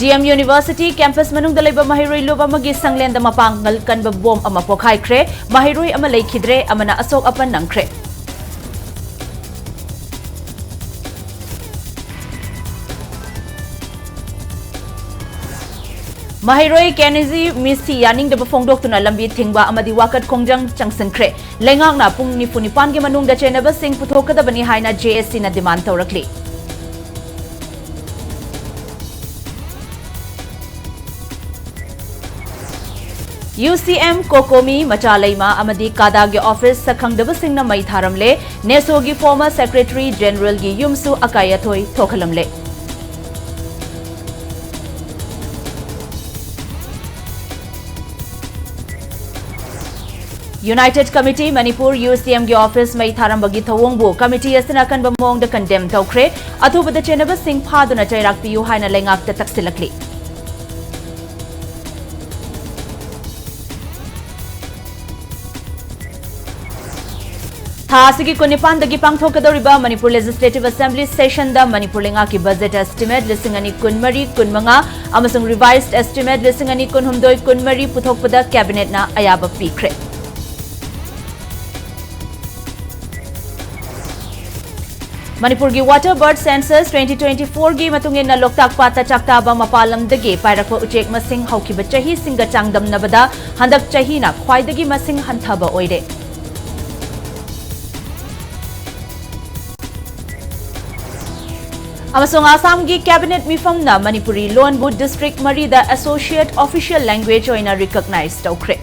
DM University campus manungda laiba mahiroi luba magi sanglenda mapangal kanba bom ama pokhaikre mahiroi ama leikhidre amana asok apan nangkre Mahiroi Kennedy Misi Yaning de Bafongdok tuna lambi thingba amadi wakat kongjang changsankre lengak na pung ni punipan ge manung da chenaba sing puthokada bani haina JSC na demand tawrakli UCM Kokomi Machalaima amadi Kadagi office sakhangdaba singna mai tharamle Neso gi former secretary general gi yumsu akayathoi thokhalamle United Committee Manipur UCM gi office mai tharambagi thawongbu committee asina kan bamong da condemn tawkhre athubada chenaba sing phaduna chairak piu haina lengak ta taksilakli Thasigi kunipan dagi pangthokadoriba Manipur Legislative Assembly session da Manipur lenga ki budget estimate lisingani kunmari kunmanga amasung revised estimate lisingani kunhumdoi kunmari puthokpada cabinet na ayaba pikre Manipur gi water bird census 2024 gi matungin na loktak pata chaktaba mapalam dagi pairakwa uchek masing haukiba chahi singa changdam nabada handak chahi na khwaidagi masing hanthaba oire Amasung Assam gi cabinet mifam na Manipuri Lonbu district mari da associate official language oina recognized tawkre